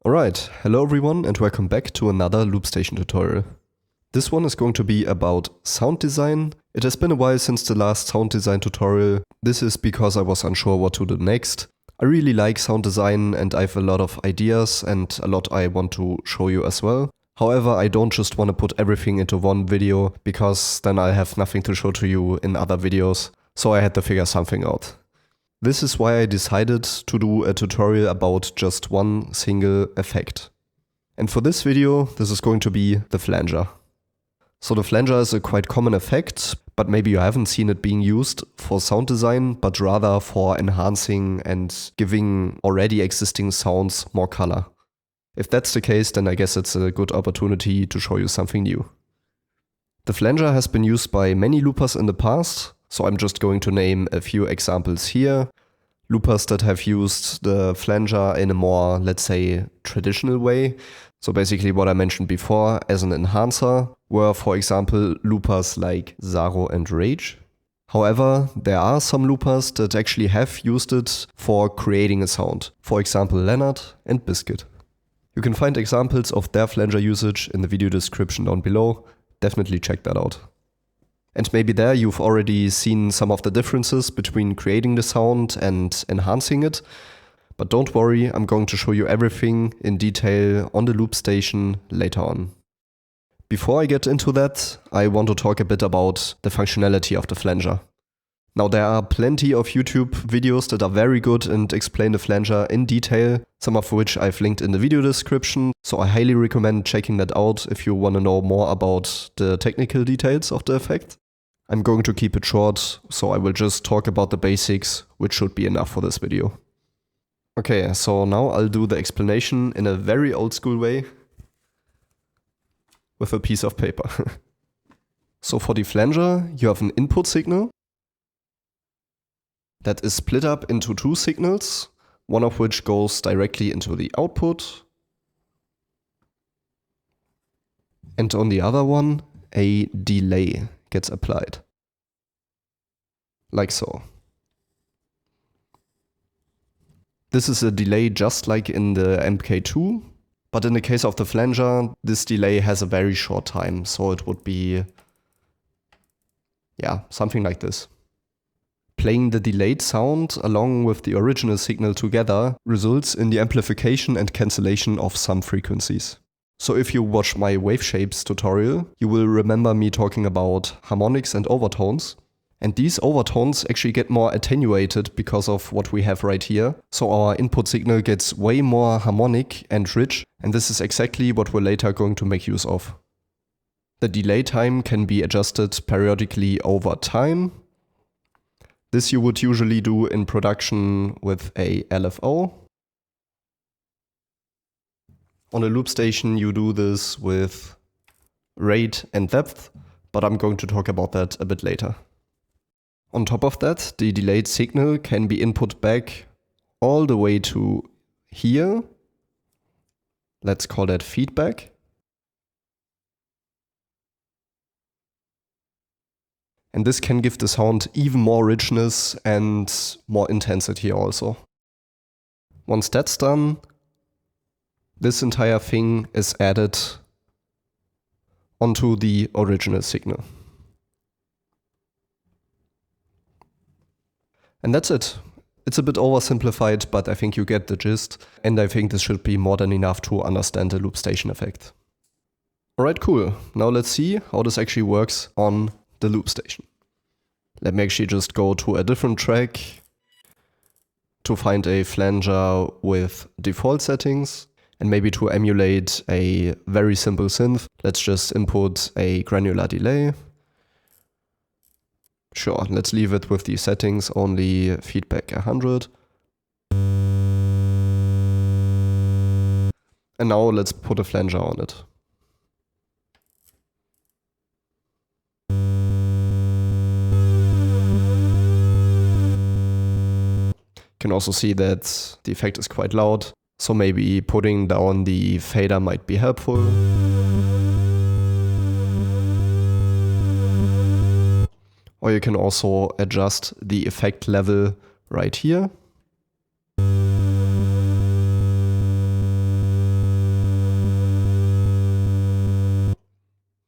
Alright, hello everyone and welcome back to another loop station tutorial. This one is going to be about sound design. It has been a while since the last sound design tutorial. This is because I was unsure what to do next. I really like sound design and I have a lot of ideas and a lot I want to show you as well. However, I don't just want to put everything into one video because then I'll have nothing to show to you in other videos. So I had to figure something out. This is why I decided to do a tutorial about just one single effect. And for this video, this is going to be the flanger. So the flanger is a quite common effect, but maybe you haven't seen it being used for sound design, but rather for enhancing and giving already existing sounds more color. If that's the case, then I guess it's a good opportunity to show you something new. The flanger has been used by many loopers in the past, so I'm just going to name a few examples here. Loopers that have used the flanger in a more, let's say, traditional way. So basically what I mentioned before as an enhancer were, for example, loopers like Zaro and Rage. However, there are some loopers that actually have used it for creating a sound. For example, Leonard and Biscuit. You can find examples of their flanger usage in the video description down below. Definitely check that out. And maybe there you've already seen some of the differences between creating the sound and enhancing it. But don't worry, I'm going to show you everything in detail on the loop station later on. Before I get into that, I want to talk a bit about the functionality of the flanger. Now there are plenty of YouTube videos that are very good and explain the flanger in detail, some of which I've linked in the video description, so I highly recommend checking that out if you want to know more about the technical details of the effect. I'm going to keep it short, so I will just talk about the basics, which should be enough for this video. Okay, so now I'll do the explanation in a very old school way with a piece of paper. So for the flanger, you have an input signal that is split up into two signals, one of which goes directly into the output, and on the other one, a delay gets applied. Like so. This is a delay just like in the MK2, but in the case of the flanger, this delay has a very short time, so it would be, yeah, something like this. Playing the delayed sound along with the original signal together results in the amplification and cancellation of some frequencies. So if you watch my wave shapes tutorial, you will remember me talking about harmonics and overtones. And these overtones actually get more attenuated because of what we have right here. So our input signal gets way more harmonic and rich, and this is exactly what we're later going to make use of. The delay time can be adjusted periodically over time. This you would usually do in production with a LFO. On a loop station you do this with rate and depth, but I'm going to talk about that a bit later. On top of that, the delayed signal can be input back all the way to here. Let's call that feedback. And this can give the sound even more richness and more intensity also. Once that's done, this entire thing is added onto the original signal. And that's it. It's a bit oversimplified, but I think you get the gist. And I think this should be more than enough to understand the loop station effect. Alright, cool. Now let's see how this actually works on the loop station. Let me actually just go to a different track to find a flanger with default settings. And maybe to emulate a very simple synth, let's just input a granular delay. Sure, let's leave it with the settings, only feedback 100. And now let's put a flanger on it. You can also see that the effect is quite loud, so maybe putting down the fader might be helpful. Or you can also adjust the effect level right here.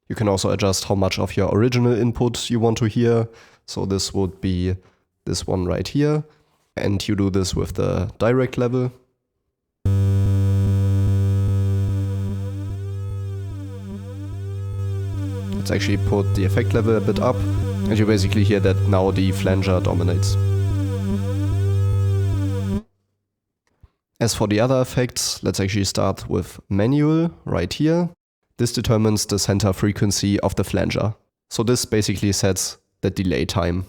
You can also adjust how much of your original input you want to hear. So this would be this one right here. And you do this with the direct level. Let's actually put the effect level a bit up. And you basically hear that now the flanger dominates. As for the other effects, let's actually start with manual right here. This determines the center frequency of the flanger. So this basically sets the delay time.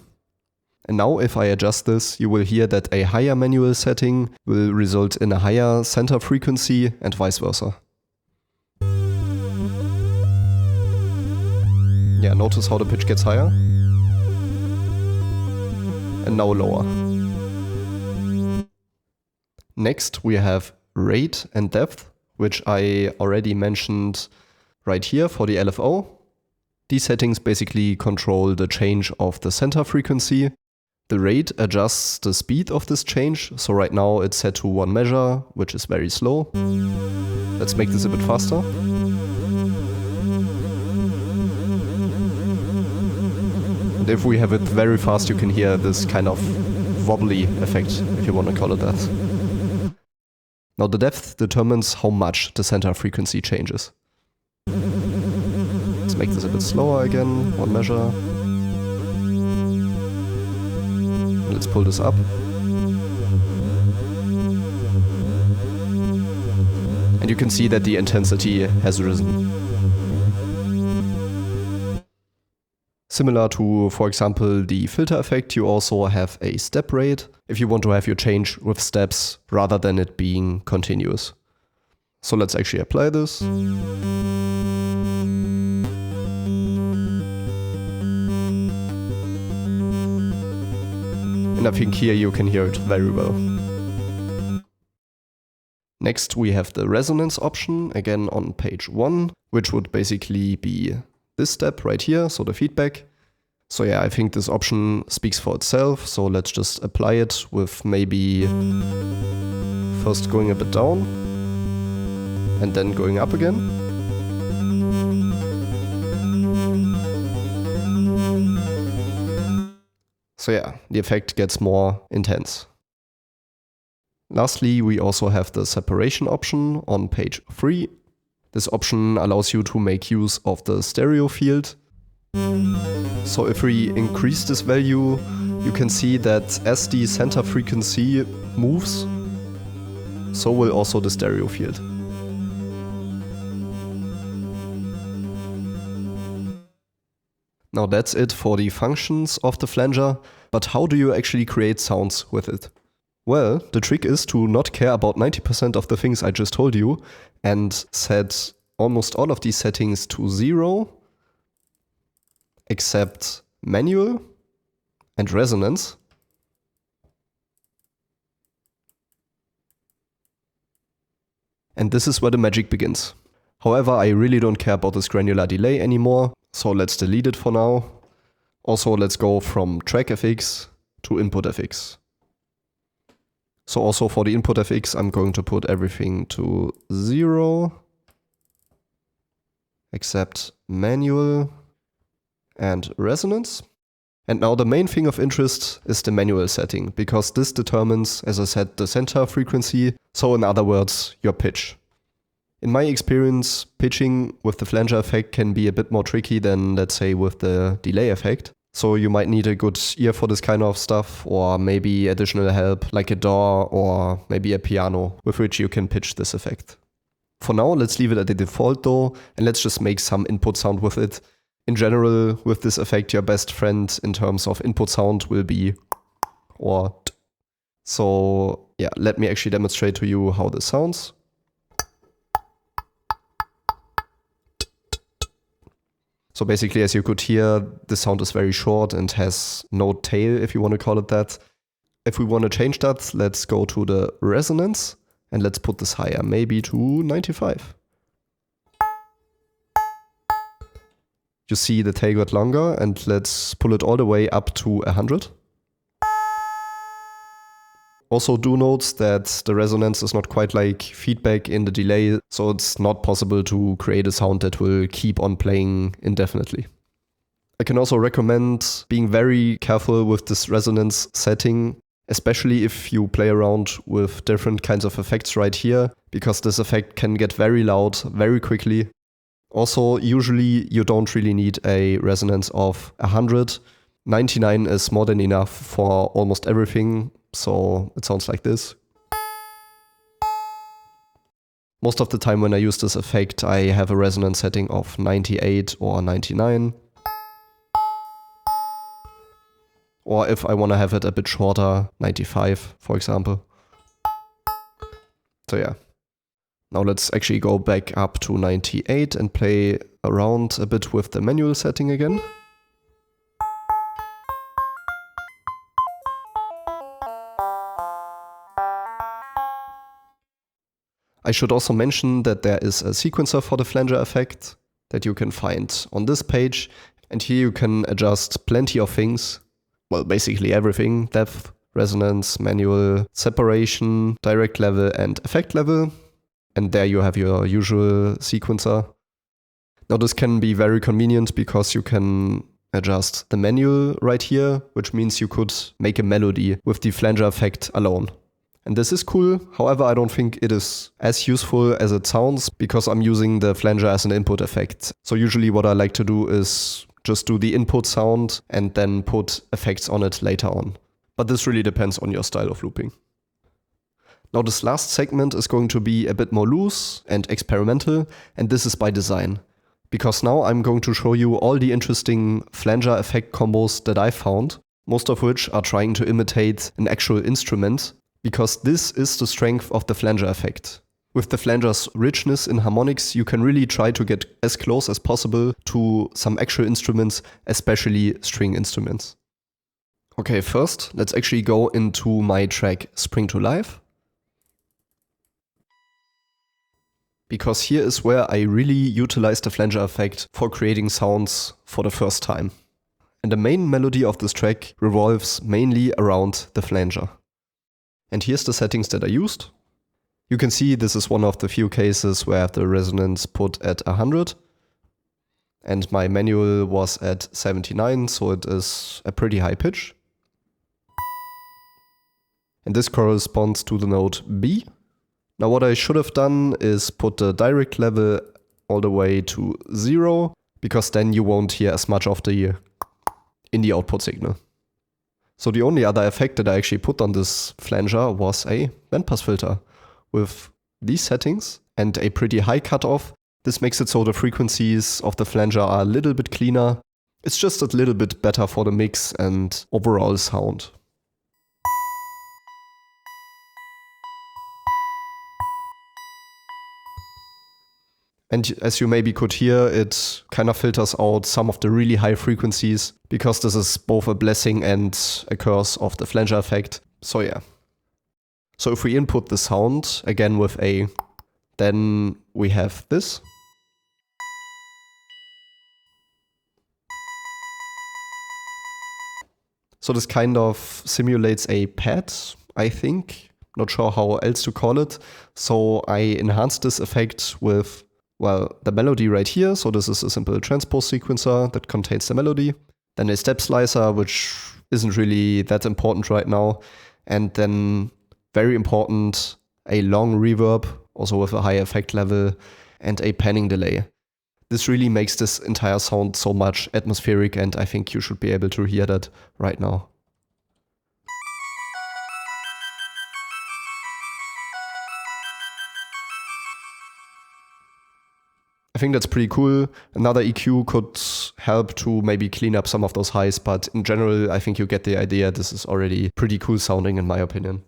And now if I adjust this, you will hear that a higher manual setting will result in a higher center frequency and vice versa. Yeah, notice how the pitch gets higher. And now lower. Next we have rate and depth, which I already mentioned right here for the LFO. These settings basically control the change of the center frequency. The rate adjusts the speed of this change, so right now it's set to 1 measure, which is very slow. Let's make this a bit faster. And if we have it very fast, you can hear this kind of wobbly effect, if you want to call it that. Now the depth determines how much the center frequency changes. Let's make this a bit slower again, 1 measure. Let's pull this up. And you can see that the intensity has risen. Similar to, for example, the filter effect, you also have a step rate if you want to have your change with steps rather than it being continuous. So let's actually apply this. And I think here you can hear it very well. Next we have the resonance option, again on page 1, which would basically be this step right here, so the feedback. So yeah, I think this option speaks for itself, so let's just apply it with maybe first going a bit down and then going up again. So yeah, the effect gets more intense. Lastly, we also have the separation option on page 3. This option allows you to make use of the stereo field. So if we increase this value, you can see that as the center frequency moves, so will also the stereo field. Now that's it for the functions of the flanger, but how do you actually create sounds with it? Well, the trick is to not care about 90% of the things I just told you and set almost all of these settings to 0, except manual and resonance. And this is where the magic begins. However, I really don't care about this granular delay anymore, so let's delete it for now. Also, let's go from track FX to input FX. So also for the input FX, I'm going to put everything to 0, except manual and resonance. And now the main thing of interest is the manual setting, because this determines, as I said, the center frequency, so in other words, your pitch. In my experience, pitching with the flanger effect can be a bit more tricky than, let's say, with the delay effect. So you might need a good ear for this kind of stuff, or maybe additional help like a DAW or maybe a piano with which you can pitch this effect. For now, let's leave it at the default though, and let's just make some input sound with it. In general, with this effect, your best friend in terms of input sound will be or t. So yeah, let me actually demonstrate to you how this sounds. So basically, as you could hear, the sound is very short and has no tail, if you want to call it that. If we want to change that, let's go to the resonance and let's put this higher, maybe to 95. You see the tail got longer, and let's pull it all the way up to 100. Also do note that the resonance is not quite like feedback in the delay, so it's not possible to create a sound that will keep on playing indefinitely. I can also recommend being very careful with this resonance setting, especially if you play around with different kinds of effects right here, because this effect can get very loud very quickly. Also, usually you don't really need a resonance of 100. 99 is more than enough for almost everything, so it sounds like this. Most of the time when I use this effect, I have a resonance setting of 98 or 99. Or if I want to have it a bit shorter, 95, for example. So yeah. Now let's actually go back up to 98 and play around a bit with the manual setting again. I should also mention that there is a sequencer for the flanger effect that you can find on this page. And here you can adjust plenty of things. Well, basically everything: depth, resonance, manual, separation, direct level and effect level. And there you have your usual sequencer. Now this can be very convenient because you can adjust the manual right here, which means you could make a melody with the flanger effect alone. And this is cool. However, I don't think it is as useful as it sounds because I'm using the flanger as an input effect. So usually what I like to do is just do the input sound and then put effects on it later on. But this really depends on your style of looping. Now this last segment is going to be a bit more loose and experimental, and this is by design. Because now I'm going to show you all the interesting flanger effect combos that I found, most of which are trying to imitate an actual instrument, because this is the strength of the flanger effect. With the flanger's richness in harmonics, you can really try to get as close as possible to some actual instruments, especially string instruments. Okay, first, let's actually go into my track Spring to Life. Because here is where I really utilize the flanger effect for creating sounds for the first time. And the main melody of this track revolves mainly around the flanger. And here's the settings that I used. You can see this is one of the few cases where I have the resonance put at 100. And my manual was at 79, so it is a pretty high pitch. And this corresponds to the note B. Now what I should have done is put the direct level all the way to 0, because then you won't hear as much of the in the output signal. So the only other effect that I actually put on this flanger was a bandpass filter with these settings and a pretty high cutoff. This makes it so the frequencies of the flanger are a little bit cleaner. It's just a little bit better for the mix and overall sound. And as you maybe could hear, it kind of filters out some of the really high frequencies, because this is both a blessing and a curse of the flanger effect. So yeah. So if we input the sound again with a, then we have this. So this kind of simulates a pad, I think. Not sure how else to call it. So I enhanced this effect with, well, the melody right here. So this is a simple transpose sequencer that contains the melody. Then a step slicer, which isn't really that important right now. And then, very important, a long reverb, also with a high effect level, and a panning delay. This really makes this entire sound so much atmospheric, and I think you should be able to hear that right now. I think that's pretty cool. Another EQ could help to maybe clean up some of those highs, but in general, I think you get the idea. This is already pretty cool sounding in my opinion.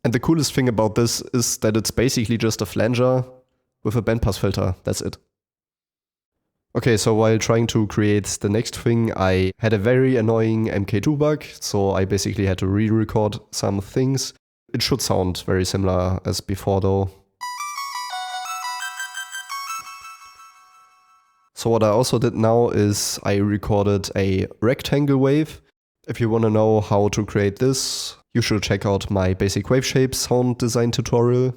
And the coolest thing about this is that it's basically just a flanger with a bandpass filter. That's it. Okay, so while trying to create the next thing, I had a very annoying MK2 bug, so I basically had to re-record some things. It should sound very similar as before though. So what I also did now is I recorded a rectangle wave, If you want to know how to create this, you should check out my basic wave shape sound design tutorial.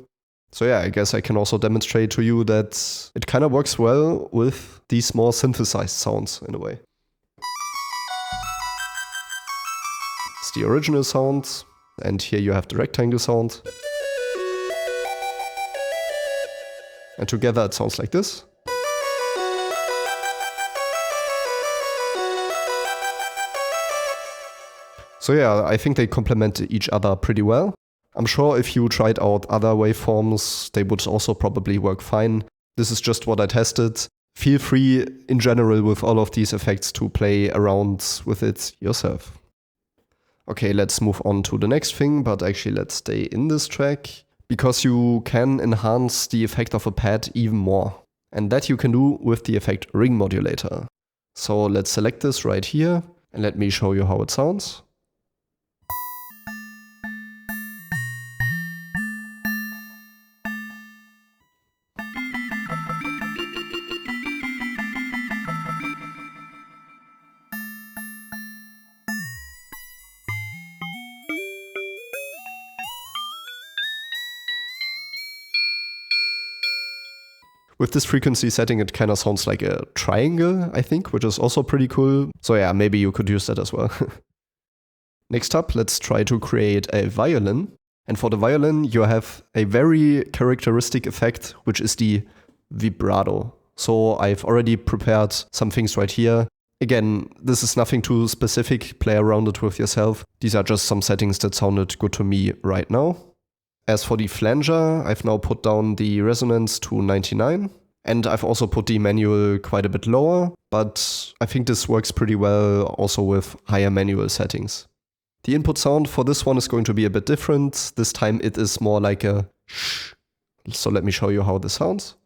So yeah, I guess I can also demonstrate to you that it kind of works well with these more synthesized sounds in a way. It's the original sound, and here you have the rectangle sound. And together it sounds like this. So yeah, I think they complement each other pretty well. I'm sure if you tried out other waveforms, they would also probably work fine. This is just what I tested. Feel free, in general, with all of these effects to play around with it yourself. Okay, let's move on to the next thing, but actually let's stay in this track, because you can enhance the effect of a pad even more. And that you can do with the effect ring modulator. So let's select this right here, and let me show you how it sounds. With this frequency setting, it kind of sounds like a triangle, I think, which is also pretty cool. So yeah, maybe you could use that as well. Next up, let's try to create a violin. And for the violin, you have a very characteristic effect, which is the vibrato. So I've already prepared some things right here. Again, this is nothing too specific, play around it with yourself. These are just some settings that sounded good to me right now. As for the flanger, I've now put down the resonance to 99. And I've also put the manual quite a bit lower, but I think this works pretty well also with higher manual settings. The input sound for this one is going to be a bit different. This time it is more like a shh. So let me show you how this sounds.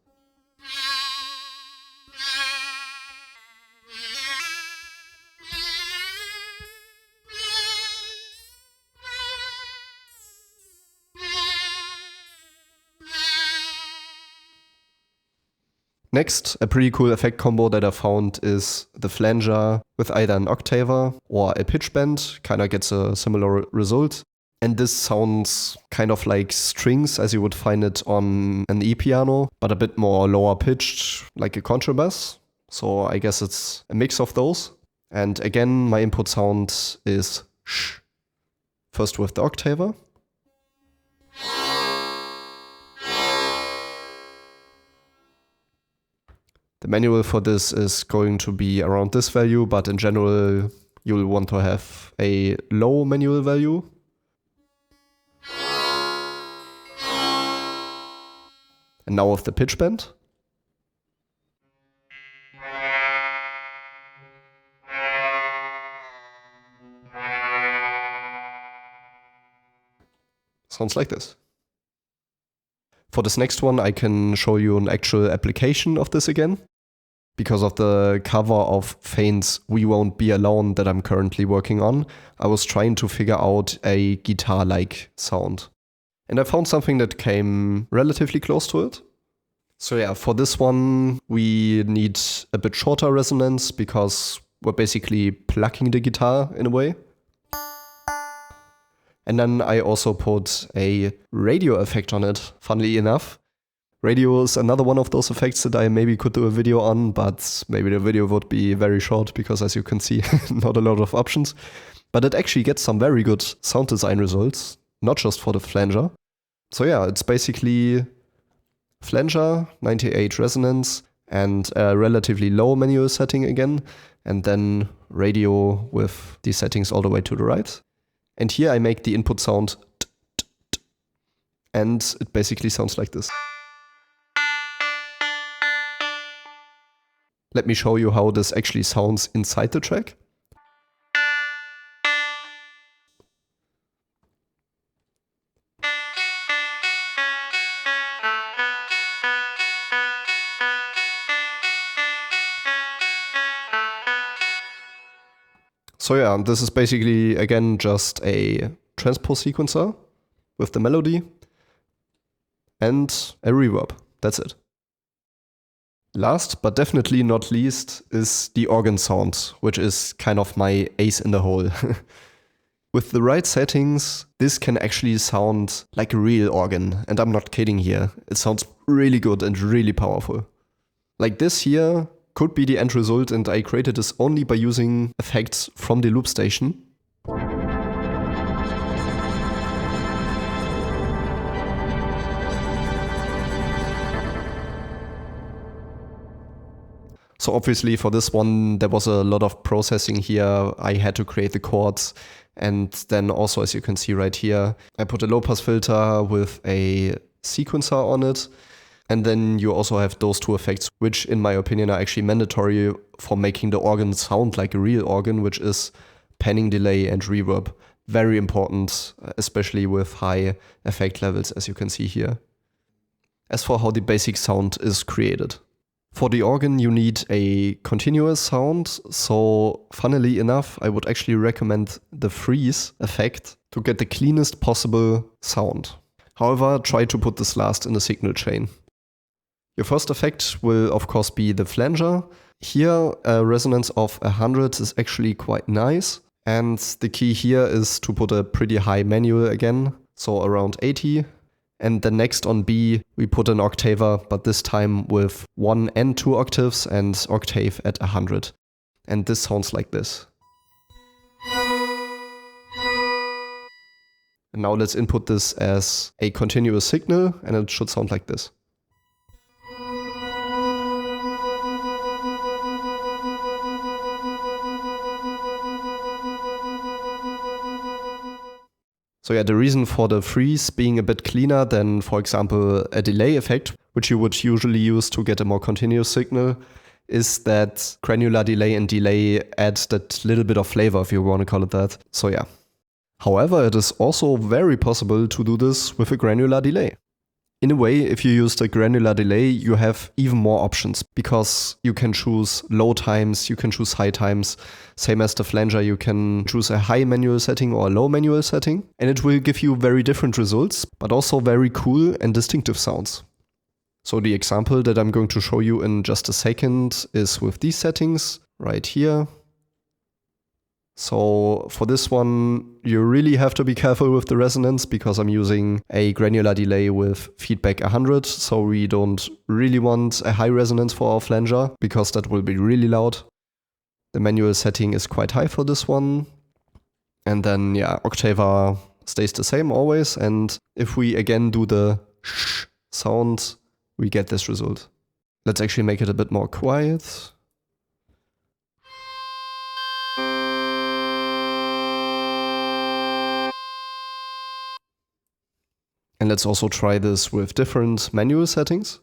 Next, a pretty cool effect combo that I found is the flanger with either an octaver or a pitch bend, kind of gets a similar result. And this sounds kind of like strings as you would find it on an E-piano, but a bit more lower pitched, like a contrabass. So I guess it's a mix of those. And again, my input sound is shh. First with the octaver. The manual for this is going to be around this value, but in general, you'll want to have a low manual value. And now with the pitch bend. Sounds like this. For this next one, I can show you an actual application of this again. Because of the cover of Faint's We Won't Be Alone that I'm currently working on, I was trying to figure out a guitar-like sound. And I found something that came relatively close to it. So yeah, for this one, we need a bit shorter resonance because we're basically plucking the guitar in a way. And then I also put a radio effect on it, funnily enough. Radio is another one of those effects that I maybe could do a video on, but maybe the video would be very short because, as you can see, not a lot of options. But it actually gets some very good sound design results, not just for the flanger. So yeah, it's basically flanger, 98 resonance, and a relatively low manual setting again, and then radio with the settings all the way to the right. And here I make the input sound t, t, t, and it basically sounds like this. Let me show you how this actually sounds inside the track. So yeah, this is basically, again, just a transpose sequencer with the melody and a reverb. That's it. Last but definitely not least is the organ sound, which is kind of my ace in the hole. With the right settings, this can actually sound like a real organ, and I'm not kidding here. It sounds really good and really powerful. Like this here could be the end result, and I created this only by using effects from the loop station. So obviously for this one, there was a lot of processing here. I had to create the chords. And then also, as you can see right here, I put a low pass filter with a sequencer on it. And then you also have those two effects, which in my opinion are actually mandatory for making the organ sound like a real organ, which is panning delay and reverb. Very important, especially with high effect levels, as you can see here. As for how the basic sound is created. For the organ, you need a continuous sound, so funnily enough, I would actually recommend the freeze effect to get the cleanest possible sound. However, try to put this last in the signal chain. Your first effect will of course be the flanger. Here, a resonance of 100 is actually quite nice, and the key here is to put a pretty high manual again, so around 80. And then next on B, we put an octaver, but this time with 1 and 2 octaves and octave at 100. And this sounds like this. And now let's input this as a continuous signal, and it should sound like this. So yeah, the reason for the freeze being a bit cleaner than, for example, a delay effect, which you would usually use to get a more continuous signal, is that granular delay and delay add that little bit of flavor, if you want to call it that. So yeah. However, it is also very possible to do this with a granular delay. In a way, if you use the granular delay, you have even more options because you can choose low times, you can choose high times. Same as the flanger, you can choose a high manual setting or a low manual setting, and it will give you very different results, but also very cool and distinctive sounds. So the example that I'm going to show you in just a second is with these settings right here. So for this one, you really have to be careful with the resonance because I'm using a granular delay with feedback 100. So we don't really want a high resonance for our flanger because that will be really loud. The manual setting is quite high for this one. And then, yeah, octaver stays the same always. And if we again do the sh sound, we get this result. Let's actually make it a bit more quiet. And let's also try this with different manual settings.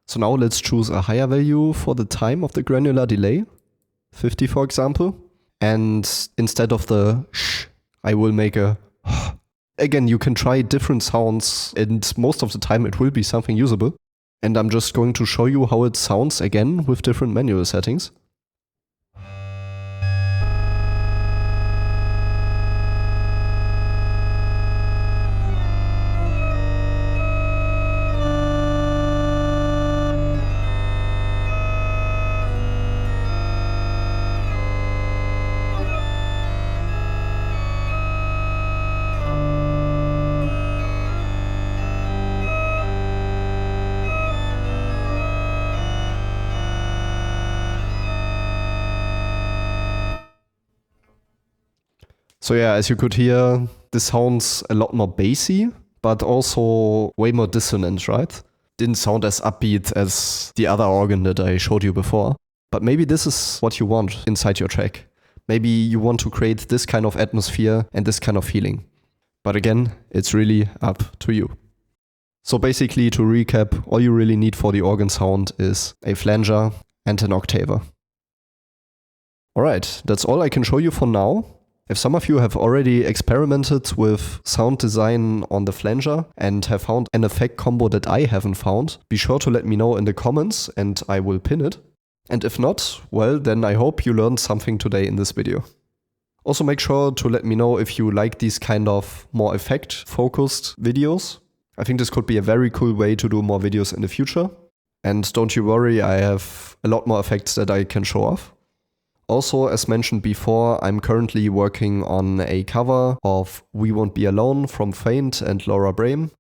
So now let's choose a higher value for the time of the granular delay. 50 for example, and instead of the sh, I will make a again, you can try different sounds and most of the time it will be something usable. And I'm just going to show you how it sounds again with different manual settings. So yeah, as you could hear, this sounds a lot more bassy, but also way more dissonant, right? Didn't sound as upbeat as the other organ that I showed you before. But maybe this is what you want inside your track. Maybe you want to create this kind of atmosphere and this kind of feeling. But again, it's really up to you. So basically, to recap, all you really need for the organ sound is a flanger and an octaver. Alright, that's all I can show you for now. If some of you have already experimented with sound design on the flanger and have found an effect combo that I haven't found, be sure to let me know in the comments and I will pin it. And if not, well, then I hope you learned something today in this video. Also make sure to let me know if you like these kind of more effect-focused videos. I think this could be a very cool way to do more videos in the future. And don't you worry, I have a lot more effects that I can show off. Also, as mentioned before, I'm currently working on a cover of We Won't Be Alone from Faint and Laura Brame.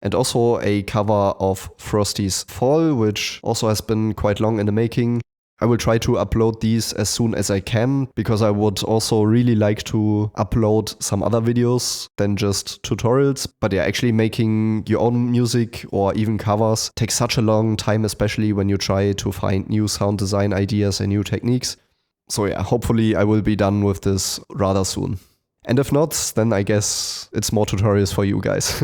And also a cover of Frosty's Fall, which also has been quite long in the making. I will try to upload these as soon as I can, because I would also really like to upload some other videos than just tutorials. But yeah, actually making your own music or even covers takes such a long time, especially when you try to find new sound design ideas and new techniques. So yeah, hopefully I will be done with this rather soon. And if not, then I guess it's more tutorials for you guys.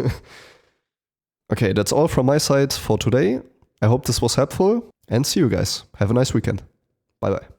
Okay, that's all from my side for today. I hope this was helpful and see you guys. Have a nice weekend. Bye bye.